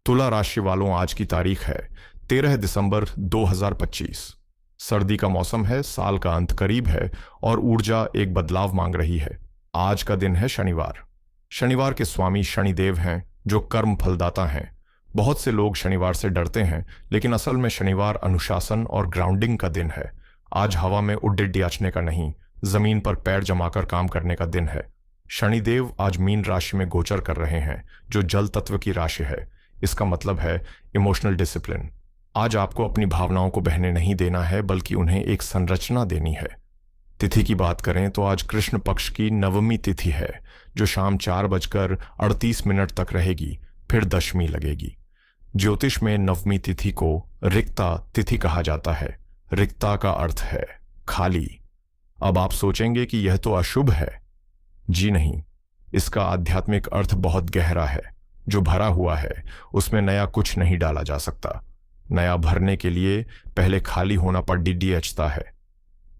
तुला राशि वालों, आज की तारीख है 13 दिसंबर 2025। सर्दी का मौसम है, साल का अंत करीब है और ऊर्जा एक बदलाव मांग रही है। आज का दिन है शनिवार। शनिवार के स्वामी शनिदेव हैं, जो कर्म फलदाता हैं। बहुत से लोग शनिवार से डरते हैं, लेकिन असल में शनिवार अनुशासन और ग्राउंडिंग का दिन है। आज हवा में उड्डिड्डी याचने का नहीं, जमीन पर पैर जमाकर काम करने का दिन है। शनिदेव आज मीन राशि में गोचर कर रहे हैं, जो जल तत्व की राशि है। इसका मतलब है इमोशनल डिसिप्लिन। आज आपको अपनी भावनाओं को बहने नहीं देना है, बल्कि उन्हें एक संरचना देनी है। तिथि की बात करें तो आज कृष्ण पक्ष की नवमी तिथि है, जो शाम 4:38 तक रहेगी, फिर दशमी लगेगी। ज्योतिष में नवमी तिथि को रिक्ता तिथि कहा जाता है। रिक्ता का अर्थ है खाली। अब आप सोचेंगे कि यह तो अशुभ है। जी नहीं, इसका आध्यात्मिक अर्थ बहुत गहरा है। जो भरा हुआ है उसमें नया कुछ नहीं डाला जा सकता। नया भरने के लिए पहले खाली होना पर डीडीएचता है।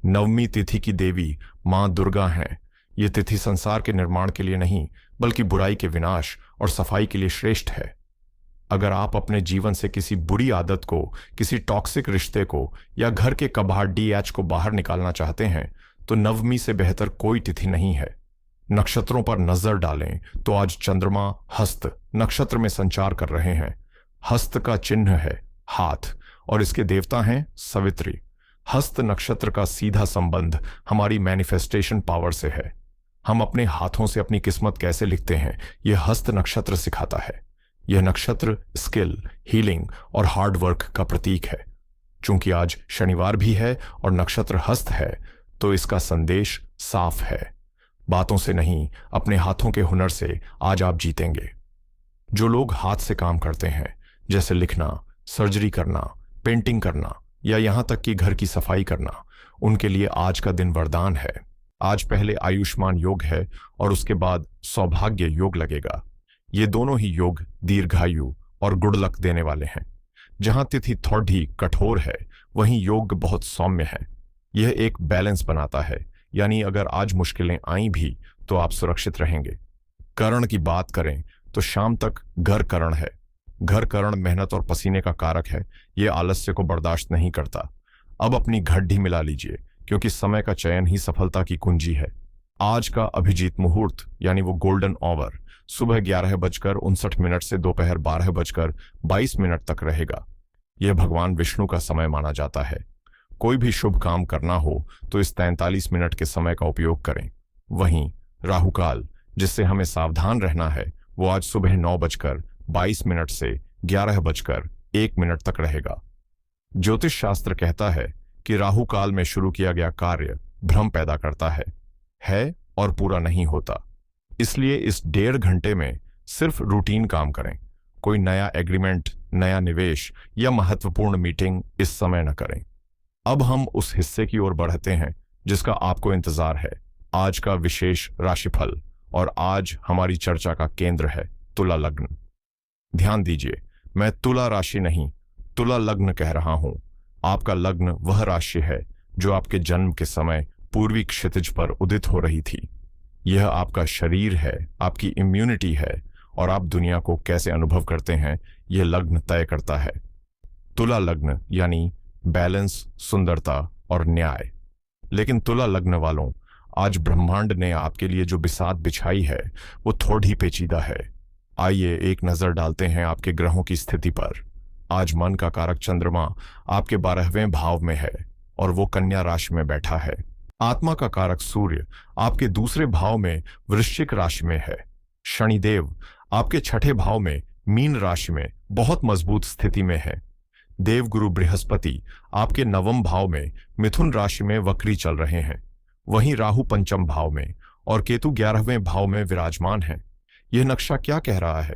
नवमी तिथि की देवी मां दुर्गा हैं। ये तिथि संसार के निर्माण के लिए नहीं, बल्कि बुराई के विनाश और सफाई के लिए श्रेष्ठ है। अगर आप अपने जीवन से किसी बुरी आदत को, किसी टॉक्सिक रिश्ते को या घर के कबाड़ डीएच को बाहर निकालना चाहते हैं, तो नवमी से बेहतर कोई तिथि नहीं है। नक्षत्रों पर नजर डालें तो आज चंद्रमा हस्त नक्षत्र में संचार कर रहे हैं। हस्त का चिन्ह है हाथ और इसके देवता हैं सवित्री। हस्त नक्षत्र का सीधा संबंध हमारी मैनिफेस्टेशन पावर से है। हम अपने हाथों से अपनी किस्मत कैसे लिखते हैं, यह हस्त नक्षत्र सिखाता है। यह नक्षत्र स्किल, हीलिंग और हार्ड वर्क का प्रतीक है। चूंकि आज शनिवार भी है और नक्षत्र हस्त है, तो इसका संदेश साफ है। बातों से नहीं, अपने हाथों के हुनर से आज आप जीतेंगे। जो लोग हाथ से काम करते हैं, जैसे लिखना, सर्जरी करना, पेंटिंग करना या यहां तक कि घर की सफाई करना, उनके लिए आज का दिन वरदान है। आज पहले आयुष्मान योग है और उसके बाद सौभाग्य योग लगेगा। ये दोनों ही योग दीर्घायु और गुड लक देने वाले हैं। जहां तिथि थोड़ी कठोर है, वहीं योग बहुत सौम्य है। यह एक बैलेंस बनाता है, यानी अगर आज मुश्किलें आई भी तो आप सुरक्षित रहेंगे। करण की बात करें तो शाम तक घर करण है। घर करण मेहनत और पसीने का कारक है। यह आलस्य को बर्दाश्त नहीं करता। अब अपनी घड्डी मिला लीजिए, क्योंकि समय का चयन ही सफलता की कुंजी है। आज का अभिजीत मुहूर्त, यानी वो गोल्डन ऑवर, सुबह 11:59 से दोपहर 12:22 तक रहेगा। यह भगवान विष्णु का समय माना जाता है। कोई भी शुभ काम करना हो तो इस 43 मिनट के समय का उपयोग करें। वहीं राहुकाल, जिससे हमें सावधान रहना है, वो आज सुबह 9:22 से 11:01 तक रहेगा। ज्योतिष शास्त्र कहता है कि राहुकाल में शुरू किया गया कार्य भ्रम पैदा करता है और पूरा नहीं होता। इसलिए इस 1.5 घंटे में सिर्फ रूटीन काम करें। कोई नया एग्रीमेंट, नया निवेश या महत्वपूर्ण मीटिंग इस समय न करें। अब हम उस हिस्से की ओर बढ़ते हैं जिसका आपको इंतजार है। आज का विशेष राशिफल, और आज हमारी चर्चा का केंद्र है तुला लग्न। ध्यान दीजिए, मैं तुला राशि नहीं, तुला लग्न कह रहा हूं। आपका लग्न वह राशि है जो आपके जन्म के समय पूर्वी क्षितिज पर उदित हो रही थी। यह आपका शरीर है, आपकी इम्यूनिटी है, और आप दुनिया को कैसे अनुभव करते हैं, यह लग्न तय करता है। तुला लग्न यानी बैलेंस, सुंदरता और न्याय। लेकिन तुला लग्न वालों, आज ब्रह्मांड ने आपके लिए जो बिसात बिछाई है वो थोड़ी पेचीदा है। आइए एक नजर डालते हैं आपके ग्रहों की स्थिति पर। आज मन का कारक चंद्रमा आपके 12वें भाव में है और वो कन्या राशि में बैठा है। आत्मा का कारक सूर्य आपके दूसरे भाव में वृश्चिक राशि में है। शनिदेव आपके 6ठे भाव में मीन राशि में बहुत मजबूत स्थिति में है। देवगुरु बृहस्पति आपके 9वें भाव में मिथुन राशि में वक्री चल रहे हैं। वहीं राहु 5म भाव में और केतु 11वें भाव में विराजमान हैं। यह नक्शा क्या कह रहा है?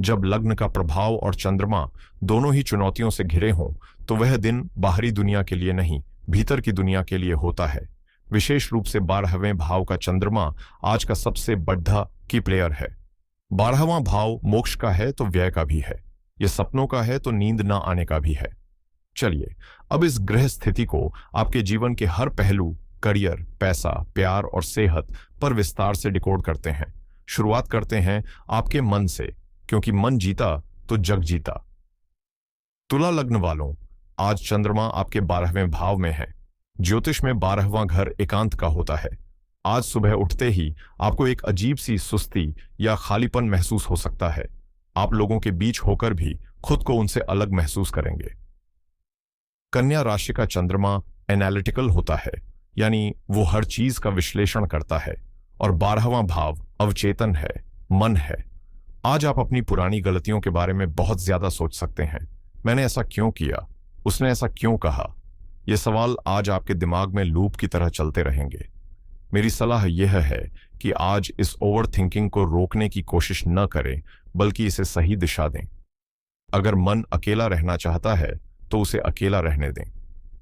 जब लग्न का प्रभाव और चंद्रमा दोनों ही चुनौतियों से घिरे हों, तो वह दिन बाहरी दुनिया के लिए नहीं, भीतर की दुनिया के लिए होता है। विशेष रूप से 12वें भाव का चंद्रमा आज का सबसे बड़ा की प्लेयर है। 12वां भाव मोक्ष का है तो व्यय का भी है। यह सपनों का है तो नींद ना आने का भी है। चलिए अब इस ग्रह स्थिति को आपके जीवन के हर पहलू, करियर, पैसा, प्यार और सेहत पर विस्तार से डिकोड करते हैं। शुरुआत करते हैं आपके मन से, क्योंकि मन जीता तो जग जीता। तुला लग्न वालों, आज चंद्रमा आपके 12वें भाव में है। ज्योतिष में 12वां घर एकांत का होता है। आज सुबह उठते ही आपको एक अजीब सी सुस्ती या खालीपन महसूस हो सकता है। आप लोगों के बीच होकर भी खुद को उनसे अलग महसूस करेंगे। कन्या राशि का चंद्रमा एनालिटिकल होता है, यानी वो हर चीज का विश्लेषण करता है, और 12वां भाव अवचेतन है, मन है। आज आप अपनी पुरानी गलतियों के बारे में बहुत ज्यादा सोच सकते हैं। मैंने ऐसा क्यों किया, उसने ऐसा क्यों कहा, ये सवाल आज आपके दिमाग में लूप की तरह चलते रहेंगे। मेरी सलाह यह है कि आज इस ओवर थिंकिंग को रोकने की कोशिश न करें, बल्कि इसे सही दिशा दें। अगर मन अकेला रहना चाहता है तो उसे अकेला रहने दें।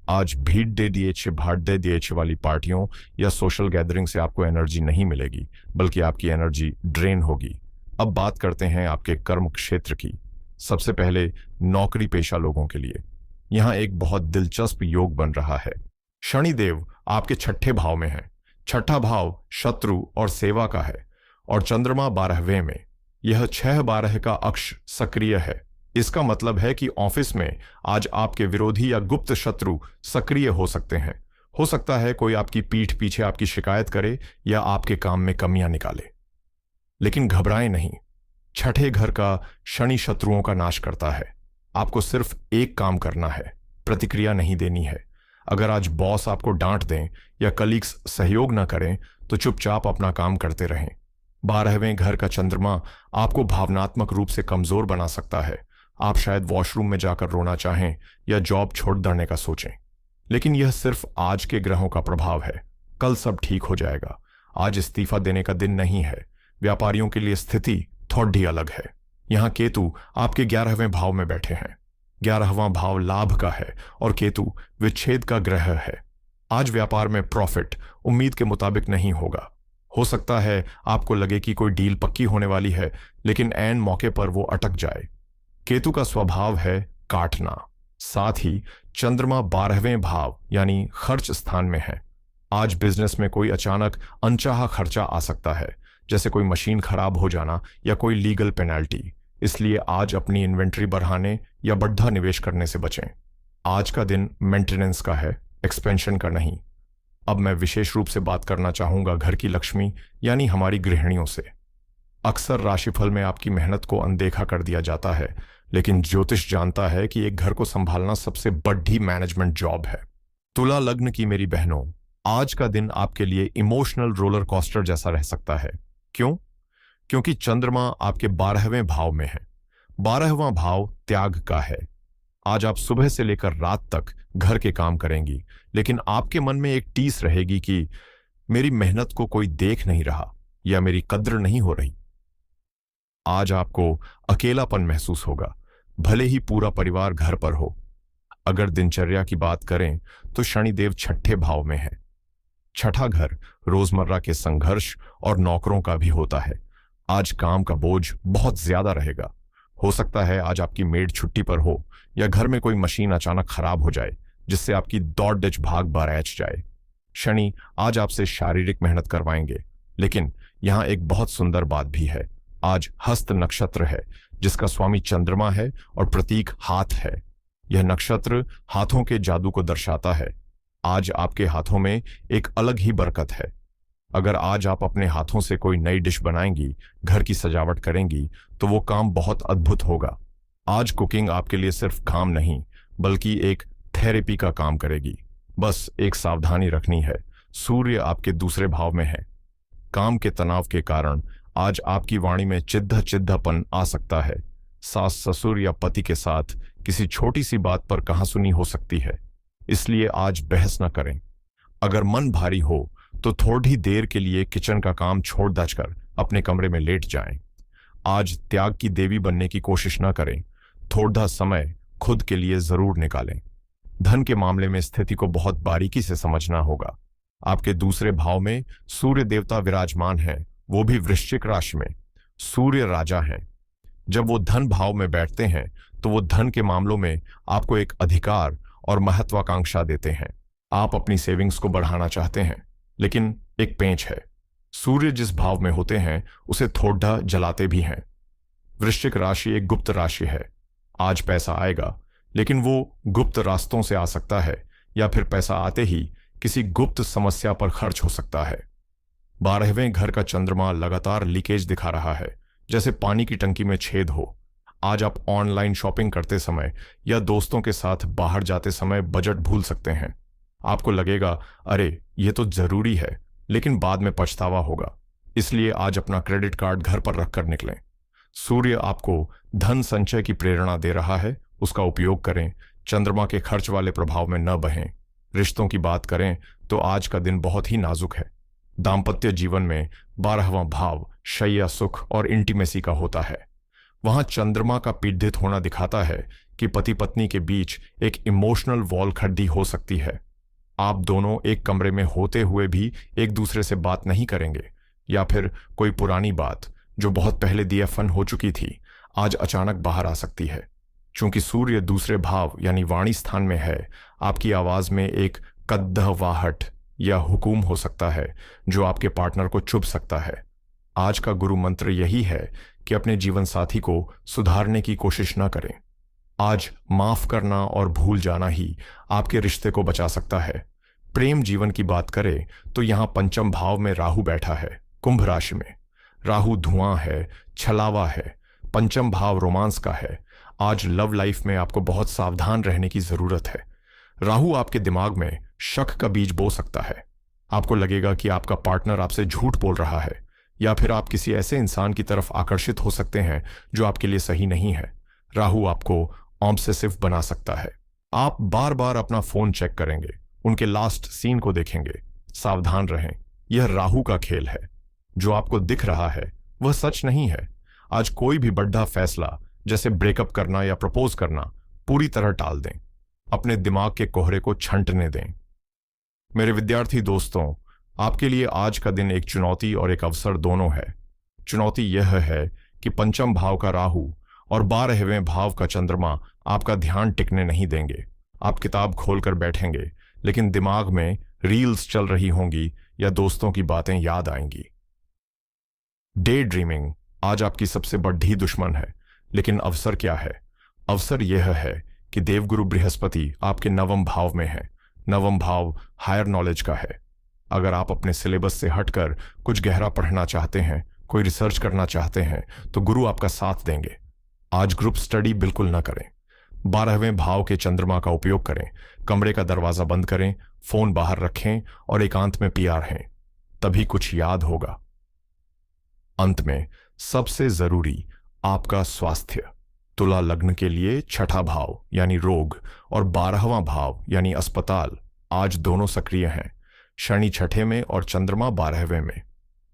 आज भीड़ दे दिए भाड़ दे दिए वाली पार्टियों या सोशल गैदरिंग से आपको एनर्जी नहीं मिलेगी, बल्कि आपकी एनर्जी ड्रेन होगी। अब बात करते हैं आपके कर्म क्षेत्र की। सबसे पहले नौकरी पेशा लोगों के लिए यहां एक बहुत दिलचस्प योग बन रहा है। शनिदेव आपके 6ठे भाव में है। 6ठा भाव शत्रु और सेवा का है, और चंद्रमा 12वें में। यह 6-12 का अक्ष सक्रिय है। इसका मतलब है कि ऑफिस में आज आपके विरोधी या गुप्त शत्रु सक्रिय हो सकते हैं। हो सकता है कोई आपकी पीठ पीछे आपकी शिकायत करे या आपके काम में कमियां निकाले। लेकिन घबराएं नहीं, 6ठे घर का शनि शत्रुओं का नाश करता है। आपको सिर्फ एक काम करना है, प्रतिक्रिया नहीं देनी है। अगर आज बॉस आपको डांट दें या कलीग्स सहयोग न करें तो चुपचाप अपना काम करते रहें। 12वें घर का चंद्रमा आपको भावनात्मक रूप से कमजोर बना सकता है। आप शायद वॉशरूम में जाकर रोना चाहें या जॉब छोड़ देने का सोचें। लेकिन यह सिर्फ आज के ग्रहों का प्रभाव है, कल सब ठीक हो जाएगा। आज इस्तीफा देने का दिन नहीं है। व्यापारियों के लिए स्थिति थोड़ी अलग है। यहां केतु आपके 11वें भाव में बैठे हैं। 11वां भाव लाभ का है और केतु विच्छेद का ग्रह है। आज व्यापार में प्रॉफिट उम्मीद के मुताबिक नहीं होगा। हो सकता है आपको लगे कि कोई डील पक्की होने वाली है, लेकिन ऐन मौके पर वो अटक जाए। केतु का स्वभाव है काटना। साथ ही चंद्रमा 12वें भाव यानी खर्च स्थान में है। आज बिजनेस में कोई अचानक अनचाहा खर्चा आ सकता है, जैसे कोई मशीन खराब हो जाना या कोई लीगल पेनल्टी। इसलिए आज अपनी इन्वेंट्री बढ़ाने या बढ़ा निवेश करने से बचें। आज का दिन मेंटेनेंस का है, एक्सपेंशन का नहीं। अब मैं विशेष रूप से बात करना चाहूंगा घर की लक्ष्मी यानी हमारी गृहिणियों से। अक्सर राशिफल में आपकी मेहनत को अनदेखा कर दिया जाता है, लेकिन ज्योतिष जानता है कि एक घर को संभालना सबसे बड़ी मैनेजमेंट जॉब है। तुला लग्न की मेरी बहनों, आज का दिन आपके लिए इमोशनल रोलर कोस्टर जैसा रह सकता है। क्यों? क्योंकि चंद्रमा आपके 12वें भाव में है। 12वां भाव त्याग का है। आज आप सुबह से लेकर रात तक घर के काम करेंगी, लेकिन आपके मन में एक टीस रहेगी कि मेरी मेहनत को कोई देख नहीं रहा या मेरी कद्र नहीं हो रही। आज आपको अकेलापन महसूस होगा, भले ही पूरा परिवार घर पर हो। अगर दिनचर्या की बात करें तो शनिदेव 6ठे भाव में है। 6ठा घर रोजमर्रा के संघर्ष और नौकरों का भी होता है। आज काम का बोझ बहुत ज्यादा रहेगा। हो सकता है आज आपकी मेड छुट्टी पर हो या घर में कोई मशीन अचानक खराब हो जाए, जिससे आपकी दौड़ डिच भाग बरैच जाए। शनि आज आपसे शारीरिक मेहनत करवाएंगे, लेकिन यहां एक बहुत सुंदर बात भी है। आज हस्त नक्षत्र है, जिसका स्वामी चंद्रमा है और प्रतीक हाथ है। यह नक्षत्र हाथों के जादू को दर्शाता है। आज आपके हाथों में एक अलग ही बरकत है। अगर आज आप अपने हाथों से कोई नई डिश बनाएंगी, घर की सजावट करेंगी, तो वो काम बहुत अद्भुत होगा। आज कुकिंग आपके लिए सिर्फ काम नहीं, बल्कि एक थेरेपी का काम करेगी। बस एक सावधानी रखनी है, सूर्य आपके दूसरे भाव में है। काम के तनाव के कारण आज आपकी वाणी में चिद्धापन आ सकता है। सास ससुर या पति के साथ किसी छोटी सी बात पर कहासुनी हो सकती है, इसलिए आज बहस न करें। अगर मन भारी हो तो थोड़ी देर के लिए किचन का काम छोड़ दचकर अपने कमरे में लेट जाएं। आज त्याग की देवी बनने की कोशिश न करें, थोड़ा समय खुद के लिए जरूर निकालें। धन के मामले में स्थिति को बहुत बारीकी से समझना होगा। आपके दूसरे भाव में सूर्य देवता विराजमान हैं, वो भी वृश्चिक राशि में। सूर्य राजा हैं। जब वो धन भाव में बैठते हैं तो वो धन के मामलों में आपको एक अधिकार और महत्वाकांक्षा देते हैं। आप अपनी सेविंग्स को बढ़ाना चाहते हैं, लेकिन एक पेंच है। सूर्य जिस भाव में होते हैं उसे थोड़ा जलाते भी हैं। वृश्चिक राशि एक गुप्त राशि है। आज पैसा आएगा, लेकिन वो गुप्त रास्तों से आ सकता है या फिर पैसा आते ही किसी गुप्त समस्या पर खर्च हो सकता है। 12वें घर का चंद्रमा लगातार लीकेज दिखा रहा है, जैसे पानी की टंकी में छेद हो। आज आप ऑनलाइन शॉपिंग करते समय या दोस्तों के साथ बाहर जाते समय बजट भूल सकते हैं। आपको लगेगा अरे ये तो जरूरी है, लेकिन बाद में पछतावा होगा। इसलिए आज अपना क्रेडिट कार्ड घर पर रखकर निकलें। सूर्य आपको धन संचय की प्रेरणा दे रहा है, उसका उपयोग करें। चंद्रमा के खर्च वाले प्रभाव में न बहें। रिश्तों की बात करें तो आज का दिन बहुत ही नाजुक है। दाम्पत्य जीवन में 12वां भाव शैया सुख और इंटीमेसी का होता है। वहां चंद्रमा का पीड़ित होना दिखाता है कि पति पत्नी के बीच एक इमोशनल वॉल खड़ी हो सकती है। आप दोनों एक कमरे में होते हुए भी एक दूसरे से बात नहीं करेंगे, या फिर कोई पुरानी बात जो बहुत पहले DFN हो चुकी थी आज अचानक बाहर आ सकती है। चूंकि सूर्य दूसरे भाव यानी वाणी स्थान में है, आपकी आवाज में एक कद्दहवाहट या हुकुम हो सकता है जो आपके पार्टनर को चुभ सकता है। आज का गुरु मंत्र यही है कि अपने जीवन साथी को सुधारने की कोशिश न करें। आज माफ करना और भूल जाना ही आपके रिश्ते को बचा सकता है। प्रेम जीवन की बात करें तो यहां पंचम भाव में राहु बैठा है, कुंभ राशि में। राहु धुआं है, छलावा है, पंचम भाव रोमांस का है। आज लव लाइफ में आपको बहुत सावधान रहने की जरूरत है। राहु आपके दिमाग में शक का बीज बो सकता है। आपको लगेगा कि आपका पार्टनर आपसे झूठ बोल रहा है, या फिर आप किसी ऐसे इंसान की तरफ आकर्षित हो सकते हैं जो आपके लिए सही नहीं है। राहु आपको ऑब्सेसिव बना सकता है। आप बार बार अपना फोन चेक करेंगे, उनके लास्ट सीन को देखेंगे। सावधान रहें, यह राहु का खेल है। जो आपको दिख रहा है वह सच नहीं है। आज कोई भी बड़ा फैसला जैसे ब्रेकअप करना या प्रपोज करना पूरी तरह टाल दें। अपने दिमाग के कोहरे को छंटने दें। मेरे विद्यार्थी दोस्तों, आपके लिए आज का दिन एक चुनौती और एक अवसर दोनों है। चुनौती यह है कि पंचम भाव का राहु और 12वें भाव का चंद्रमा आपका ध्यान टिकने नहीं देंगे। आप किताब खोलकर बैठेंगे, लेकिन दिमाग में रील्स चल रही होंगी या दोस्तों की बातें याद आएंगी। डे ड्रीमिंग आज आपकी सबसे बड़ी दुश्मन है, लेकिन अवसर क्या है? अवसर यह है कि देवगुरु बृहस्पति आपके 9वें भाव में है। 9वां भाव हायर नॉलेज का है। अगर आप अपने सिलेबस से हटकर कुछ गहरा पढ़ना चाहते हैं, कोई रिसर्च करना चाहते हैं, तो गुरु आपका साथ देंगे। आज ग्रुप स्टडी बिल्कुल न करें। 12वें भाव के चंद्रमा का उपयोग करें। कमरे का दरवाजा बंद करें, फोन बाहर रखें और एकांत में पिया रहें, तभी कुछ याद होगा। अंत में सबसे जरूरी आपका स्वास्थ्य। तुला लग्न के लिए 6ठा भाव यानी रोग और 12वां भाव यानी अस्पताल आज दोनों सक्रिय हैं। शनि 6ठे में और चंद्रमा 12वें में।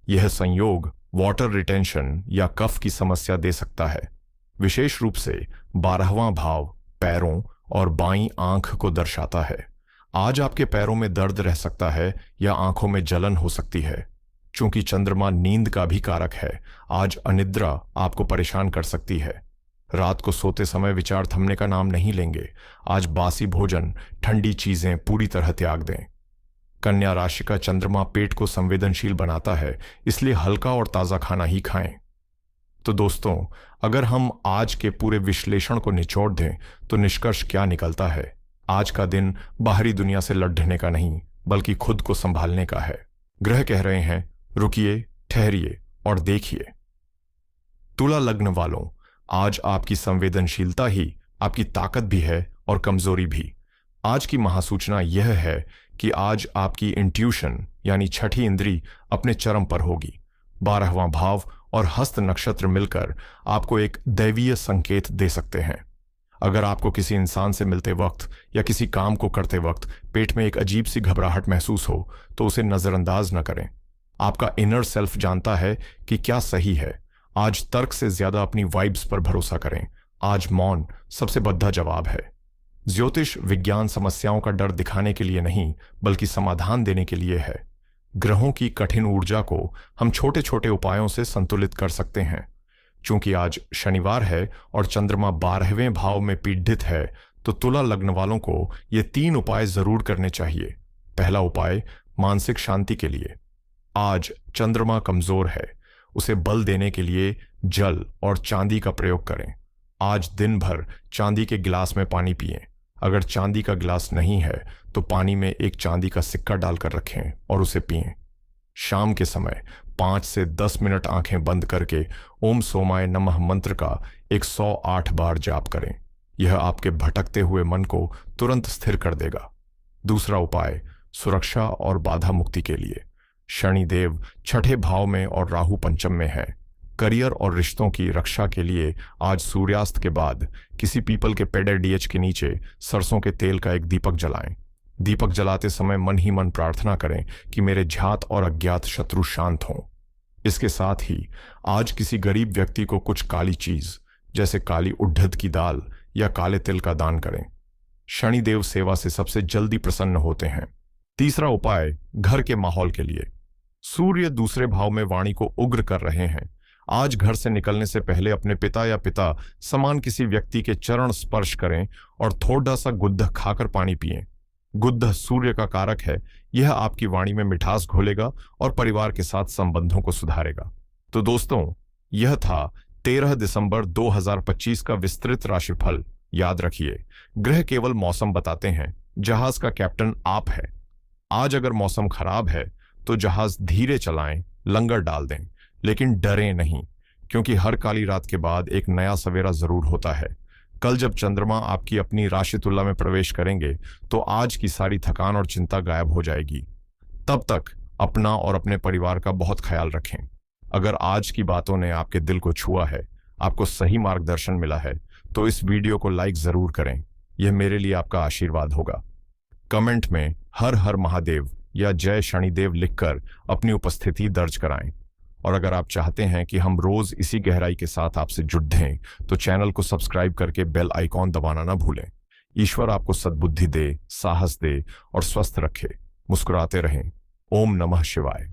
यह संयोग वाटर रिटेंशन या कफ की समस्या दे सकता है। विशेष रूप से 12वां भाव पैरों और बाईं आंख को दर्शाता है। आज आपके पैरों में दर्द रह सकता है या आंखों में जलन हो सकती है। चूंकि चंद्रमा नींद का भी कारक है, आज अनिद्रा आपको परेशान कर सकती है। रात को सोते समय विचार थमने का नाम नहीं लेंगे। आज बासी भोजन, ठंडी चीजें पूरी तरह त्याग दें। कन्या राशि का चंद्रमा पेट को संवेदनशील बनाता है, इसलिए हल्का और ताजा खाना ही खाएं। तो दोस्तों, अगर हम आज के पूरे विश्लेषण को निचोड़ दें तो निष्कर्ष क्या निकलता है? आज का दिन बाहरी दुनिया से लड़ने का नहीं, बल्कि खुद को संभालने का है। ग्रह कह रहे हैं, रुकिए, ठहरिए और देखिए। तुला लग्न वालों, आज आपकी संवेदनशीलता ही आपकी ताकत भी है और कमजोरी भी। आज की महासूचना यह है कि आज आपकी इंट्यूशन यानी 6ठी इंद्री अपने चरम पर होगी। 12वां भाव और हस्त नक्षत्र मिलकर आपको एक दैवीय संकेत दे सकते हैं। अगर आपको किसी इंसान से मिलते वक्त या किसी काम को करते वक्त पेट में एक अजीब सी घबराहट महसूस हो, तो उसे नजरअंदाज न करें। आपका इनर सेल्फ जानता है कि क्या सही है। आज तर्क से ज्यादा अपनी वाइब्स पर भरोसा करें। आज मौन सबसे बद्धा जवाब है। ज्योतिष विज्ञान समस्याओं का डर दिखाने के लिए नहीं, बल्कि समाधान देने के लिए है। ग्रहों की कठिन ऊर्जा को हम छोटे छोटे उपायों से संतुलित कर सकते हैं। चूंकि आज शनिवार है और चंद्रमा 12वें भाव में पीड़ित है, तो तुला लग्न वालों को ये 3 उपाय जरूर करने चाहिए। पहला उपाय मानसिक शांति के लिए। आज चंद्रमा कमजोर है, उसे बल देने के लिए जल और चांदी का प्रयोग करें। आज दिन भर चांदी के गिलास में पानी पिएं। अगर चांदी का गिलास नहीं है तो पानी में एक चांदी का सिक्का डालकर रखें और उसे पिएं। शाम के समय 5 से 10 मिनट आंखें बंद करके ओम सोमाय नमः मंत्र का 108 बार जाप करें। यह आपके भटकते हुए मन को तुरंत स्थिर कर देगा। दूसरा उपाय सुरक्षा और बाधा मुक्ति के लिए। शनिदेव छठे भाव में और राहु पंचम में है। करियर और रिश्तों की रक्षा के लिए आज सूर्यास्त के बाद किसी पीपल के पेड़ डीएच के नीचे सरसों के तेल का एक दीपक जलाएं। दीपक जलाते समय मन ही मन प्रार्थना करें कि मेरे ज्ञात और अज्ञात शत्रु शांत हों। इसके साथ ही आज किसी गरीब व्यक्ति को कुछ काली चीज जैसे काली उड़द की दाल या काले तिल का दान करें। शनिदेव सेवा से सबसे जल्दी प्रसन्न होते हैं। तीसरा उपाय घर के माहौल के लिए। सूर्य दूसरे भाव में वाणी को उग्र कर रहे हैं। आज घर से निकलने से पहले अपने पिता या पिता समान किसी व्यक्ति के चरण स्पर्श करें और थोड़ा सा गुद्ध खाकर पानी पिएं। गुद्ध सूर्य का कारक है। यह आपकी वाणी में मिठास घोलेगा और परिवार के साथ संबंधों को सुधारेगा। तो दोस्तों, यह था 13 दिसंबर 2025 का विस्तृत राशिफल। याद रखिए, ग्रह केवल मौसम बताते हैं, जहाज का कैप्टन आप है। आज अगर मौसम खराब है तो जहाज धीरे चलाएं, लंगर डाल दें, लेकिन डरें नहीं, क्योंकि हर काली रात के बाद एक नया सवेरा जरूर होता है। कल जब चंद्रमा आपकी अपनी राशि तुला में प्रवेश करेंगे तो आज की सारी थकान और चिंता गायब हो जाएगी। तब तक अपना और अपने परिवार का बहुत ख्याल रखें। अगर आज की बातों ने आपके दिल को छुआ है, आपको सही मार्गदर्शन मिला है, तो इस वीडियो को लाइक जरूर करें। यह मेरे लिए आपका आशीर्वाद होगा। कमेंट में हर हर महादेव या जय शनिदेव लिखकर अपनी उपस्थिति दर्ज कराएं। और अगर आप चाहते हैं कि हम रोज इसी गहराई के साथ आपसे जुड़ दें तो चैनल को सब्सक्राइब करके बेल आइकॉन दबाना ना भूलें। ईश्वर आपको सद्बुद्धि दे, साहस दे और स्वस्थ रखे। मुस्कुराते रहें। ओम नमः शिवाय।